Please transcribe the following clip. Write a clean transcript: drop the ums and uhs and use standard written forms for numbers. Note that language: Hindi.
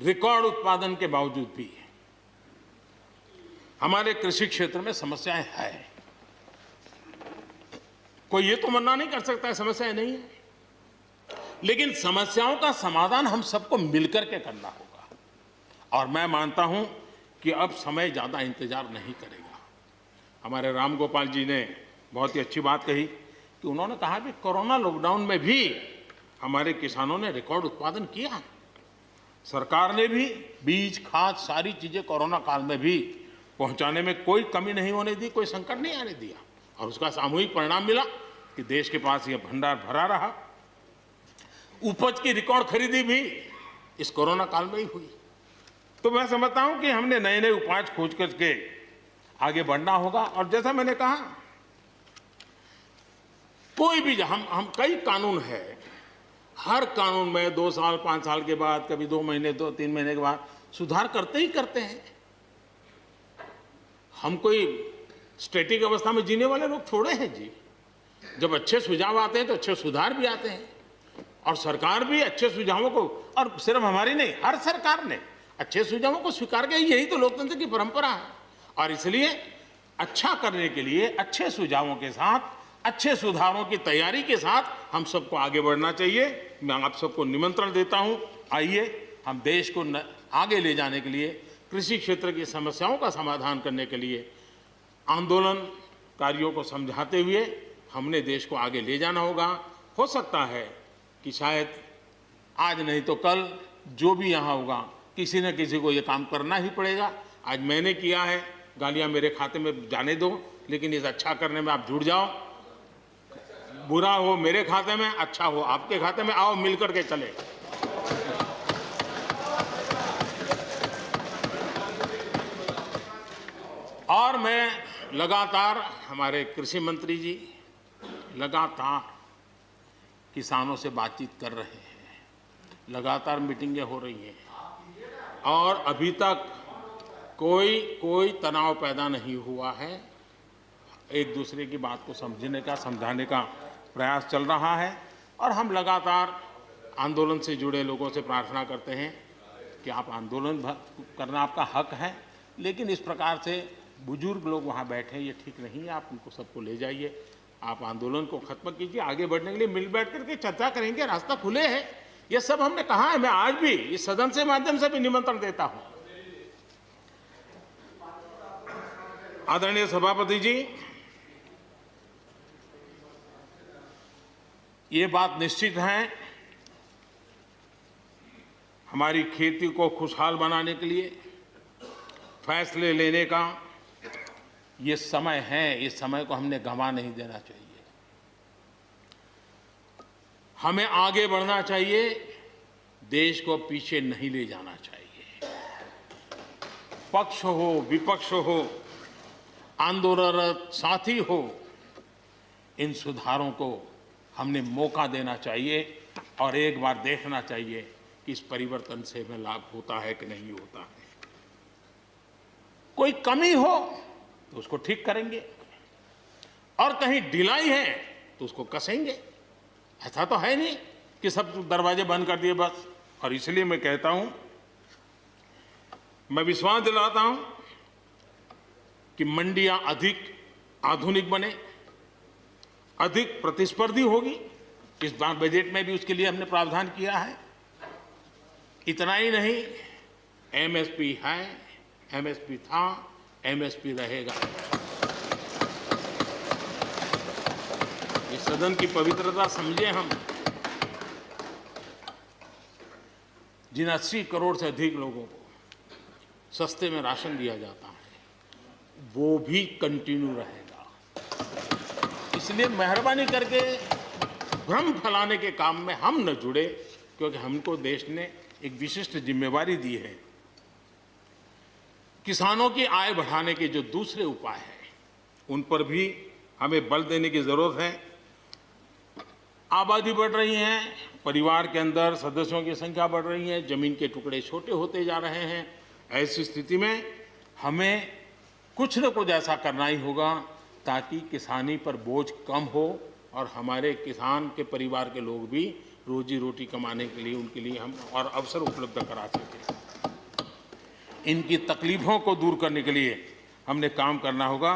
रिकॉर्ड उत्पादन के बावजूद भी हमारे कृषि क्षेत्र में समस्याएं हैं। कोई ये तो मना नहीं कर सकता है समस्याएं नहीं है, लेकिन समस्याओं का समाधान हम सबको मिलकर के करना होगा। और मैं मानता हूं कि अब समय ज्यादा इंतजार नहीं करेगा। हमारे राम गोपाल जी ने बहुत ही अच्छी बात कही कि उन्होंने कहा कि कोरोना लॉकडाउन में भी हमारे किसानों ने रिकॉर्ड उत्पादन किया। सरकार ने भी बीज, खाद, सारी चीजें कोरोना काल में भी पहुंचाने में कोई कमी नहीं होने दी, कोई संकट नहीं आने दिया, और उसका सामूहिक परिणाम मिला कि देश के पास यह भंडार भरा रहा। उपज की रिकॉर्ड खरीदी भी इस कोरोना काल में ही हुई। तो मैं समझता हूं कि हमने नए नए उपाय खोज करके आगे बढ़ना होगा। और जैसा मैंने कहा, कोई भी हम कई कानून है, हर कानून में 2 साल 5 साल के बाद, कभी 2 महीने 2-3 महीने के बाद सुधार करते ही करते हैं। हम कोई स्टैटिक अवस्था में जीने वाले लोग थोड़े हैं जी। जब अच्छे सुझाव आते हैं तो अच्छे सुधार भी आते हैं, और सरकार भी अच्छे सुझावों को, और सिर्फ हमारी नहीं, हर सरकार ने अच्छे सुझावों को स्वीकार किया। यही तो लोकतंत्र की परंपरा है। और इसलिए अच्छा करने के लिए अच्छे सुझावों के साथ, अच्छे सुधारों की तैयारी के साथ हम सबको आगे बढ़ना चाहिए। मैं आप सबको निमंत्रण देता हूं, आइए हम देश को आगे ले जाने के लिए, कृषि क्षेत्र की समस्याओं का समाधान करने के लिए आंदोलनकारियों को समझाते हुए हमने देश को आगे ले जाना होगा। हो सकता है कि शायद आज नहीं तो कल जो भी यहाँ होगा, किसी न किसी को ये काम करना ही पड़ेगा। आज मैंने किया है, गालियाँ मेरे खाते में जाने दो, लेकिन इस अच्छा करने में आप जुड़ जाओ। बुरा हो मेरे खाते में, अच्छा हो आपके खाते में, आओ मिलकर के चले। और मैं लगातार, हमारे कृषि मंत्री जी लगातार किसानों से बातचीत कर रहे हैं, लगातार मीटिंगें हो रही हैं, और अभी तक कोई तनाव पैदा नहीं हुआ है। एक दूसरे की बात को समझने का, समझाने का प्रयास चल रहा है। और हम लगातार आंदोलन से जुड़े लोगों से प्रार्थना करते हैं कि आप आंदोलन करना आपका हक है, लेकिन इस प्रकार से बुजुर्ग लोग वहाँ बैठे, ये ठीक नहीं है। आप उनको सबको ले जाइए, आप आंदोलन को खत्म कीजिए। आगे बढ़ने के लिए मिल बैठ करके चर्चा करेंगे, रास्ता खुले है। ये सब हमने कहा है। मैं आज भी इस सदन से माध्यम से भी निमंत्रण देता हूं। आदरणीय सभापति जी, ये बात निश्चित है, हमारी खेती को खुशहाल बनाने के लिए फैसले लेने का ये समय है। इस समय को हमने गंवा नहीं देना चाहिए। हमें आगे बढ़ना चाहिए, देश को पीछे नहीं ले जाना चाहिए। पक्ष हो, विपक्ष हो, आंदोलनरत साथी हो, इन सुधारों को हमने मौका देना चाहिए और एक बार देखना चाहिए कि इस परिवर्तन से हमें लाभ होता है कि नहीं होता है। कोई कमी हो तो उसको ठीक करेंगे, और कहीं ढिलाई है तो उसको कसेंगे। ऐसा तो है नहीं कि सब दरवाजे बंद कर दिए बस। और इसलिए मैं कहता हूं, मैं विश्वास दिलाता हूं कि मंडियां अधिक आधुनिक बने, अधिक प्रतिस्पर्धी होगी। इस बार बजट में भी उसके लिए हमने प्रावधान किया है। इतना ही नहीं, एमएसपी है, एमएसपी था, एमएसपी रहेगा। इस सदन की पवित्रता समझे हम। जिन 80 करोड़ से अधिक लोगों को सस्ते में राशन दिया जाता है, वो भी कंटिन्यू रहेगा। इसलिए मेहरबानी करके भ्रम फैलाने के काम में हम न जुड़े, क्योंकि हमको देश ने एक विशिष्ट जिम्मेवारी दी है। किसानों की आय बढ़ाने के जो दूसरे उपाय हैं, उन पर भी हमें बल देने की जरूरत है। आबादी बढ़ रही है, परिवार के अंदर सदस्यों की संख्या बढ़ रही है, जमीन के टुकड़े छोटे होते जा रहे हैं। ऐसी स्थिति में हमें कुछ न कुछ ऐसा करना ही होगा ताकि किसानी पर बोझ कम हो और हमारे किसान के परिवार के लोग भी रोजी रोटी कमाने के लिए, उनके लिए हम और अवसर उपलब्ध करा सकें। इनकी तकलीफों को दूर करने के लिए हमने काम करना होगा।